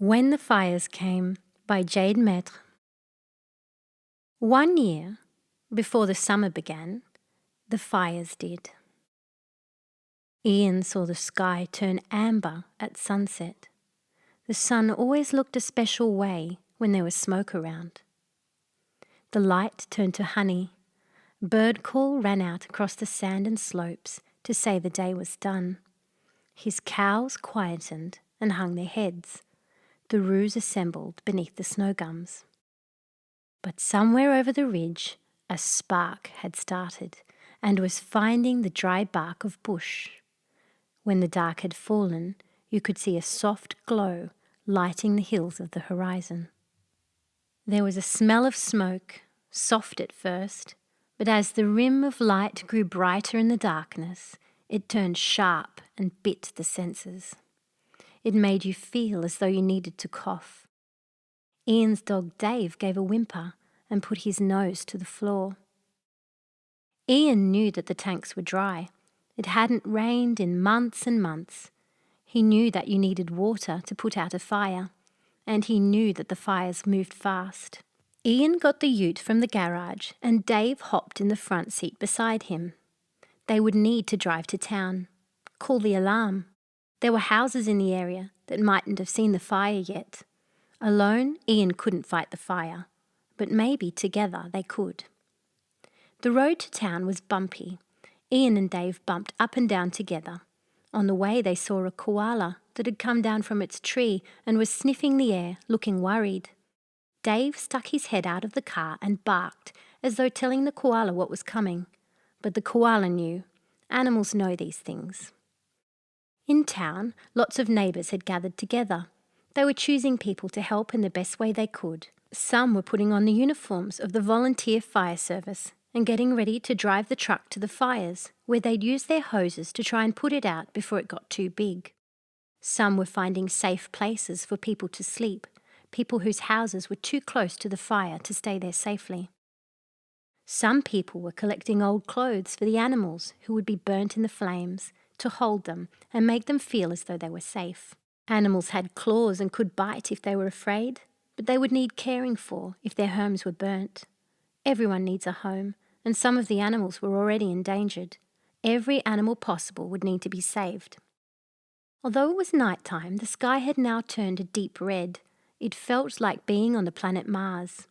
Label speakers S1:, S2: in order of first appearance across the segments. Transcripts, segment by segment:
S1: When the Fires Came by Jade Maître. One year, before the summer began, the fires did. Ian saw the sky turn amber at sunset. The sun always looked a special way when there was smoke around. The light turned to honey. Bird call ran out across the sand and slopes to say the day was done. His cows quietened and hung their heads. The roos assembled beneath the snow gums. But somewhere over the ridge, a spark had started and was finding the dry bark of bush. When the dark had fallen, you could see a soft glow lighting the hills of the horizon. There was a smell of smoke, soft at first, but as the rim of light grew brighter in the darkness, it turned sharp and bit the senses. It made you feel as though you needed to cough. Ian's dog Dave gave a whimper and put his nose to the floor. Ian knew that the tanks were dry. It hadn't rained in months and months. He knew that you needed water to put out a fire, and he knew that the fires moved fast. Ian got the ute from the garage and Dave hopped in the front seat beside him. They would need to drive to town, call the alarm. There were houses in the area that mightn't have seen the fire yet. Alone, Ian couldn't fight the fire, but maybe together they could. The road to town was bumpy. Ian and Dave bumped up and down together. On the way they saw a koala that had come down from its tree and was sniffing the air, looking worried. Dave stuck his head out of the car and barked, as though telling the koala what was coming. But the koala knew. Animals know these things. In town, lots of neighbours had gathered together. They were choosing people to help in the best way they could. Some were putting on the uniforms of the volunteer fire service and getting ready to drive the truck to the fires, where they'd use their hoses to try and put it out before it got too big. Some were finding safe places for people to sleep, people whose houses were too close to the fire to stay there safely. Some people were collecting old clothes for the animals who would be burnt in the flames, to hold them and make them feel as though they were safe. Animals had claws and could bite if they were afraid, but they would need caring for if their homes were burnt. Everyone needs a home, and some of the animals were already endangered. Every animal possible would need to be saved. Although it was night time, the sky had now turned a deep red. It felt like being on the planet Mars.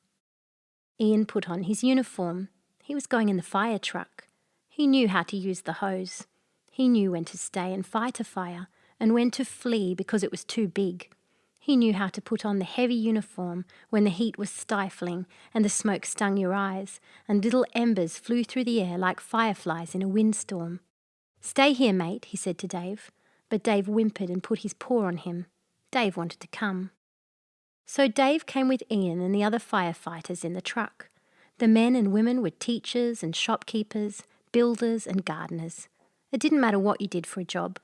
S1: Ian put on his uniform. He was going in the fire truck. He knew how to use the hose. He knew when to stay and fight a fire, and when to flee because it was too big. He knew how to put on the heavy uniform when the heat was stifling and the smoke stung your eyes, and little embers flew through the air like fireflies in a windstorm. "Stay here, mate," he said to Dave, but Dave whimpered and put his paw on him. Dave wanted to come. So Dave came with Ian and the other firefighters in the truck. The men and women were teachers and shopkeepers, builders and gardeners. It didn't matter what you did for a job.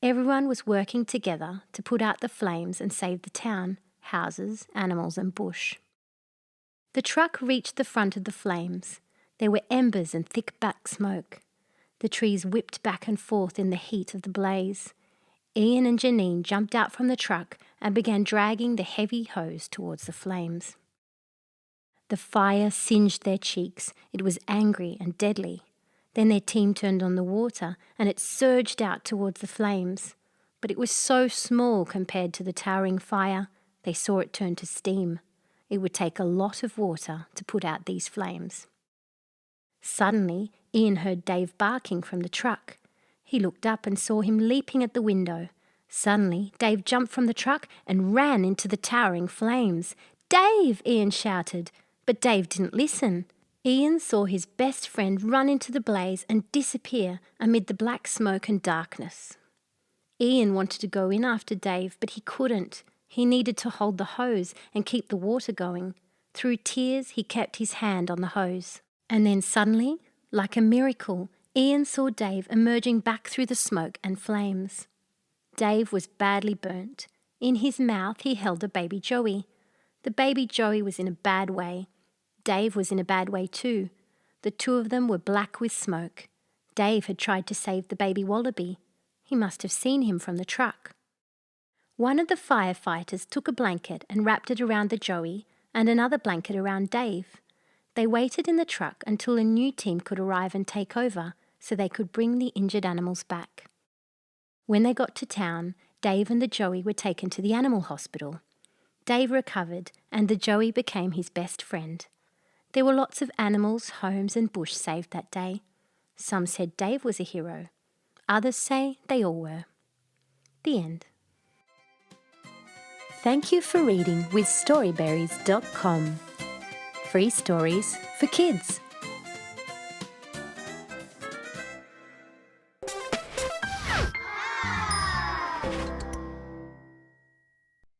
S1: Everyone was working together to put out the flames and save the town, houses, animals and bush. The truck reached the front of the flames. There were embers and thick black smoke. The trees whipped back and forth in the heat of the blaze. Ian and Janine jumped out from the truck and began dragging the heavy hose towards the flames. The fire singed their cheeks. It was angry and deadly. Then their team turned on the water and it surged out towards the flames. But it was so small compared to the towering fire, they saw it turn to steam. It would take a lot of water to put out these flames. Suddenly, Ian heard Dave barking from the truck. He looked up and saw him leaping at the window. Suddenly, Dave jumped from the truck and ran into the towering flames. "Dave!" Ian shouted, but Dave didn't listen. Ian saw his best friend run into the blaze and disappear amid the black smoke and darkness. Ian wanted to go in after Dave, but he couldn't. He needed to hold the hose and keep the water going. Through tears, he kept his hand on the hose. And then suddenly, like a miracle, Ian saw Dave emerging back through the smoke and flames. Dave was badly burnt. In his mouth, he held a baby Joey. The baby Joey was in a bad way. Dave was in a bad way too. The two of them were black with smoke. Dave had tried to save the baby wallaby. He must have seen him from the truck. One of the firefighters took a blanket and wrapped it around the Joey and another blanket around Dave. They waited in the truck until a new team could arrive and take over so they could bring the injured animals back. When they got to town, Dave and the Joey were taken to the animal hospital. Dave recovered and the Joey became his best friend. There were lots of animals, homes and bush saved that day. Some said Dave was a hero. Others say they all were. The end. Thank you for reading with Storyberries.com. Free stories for kids.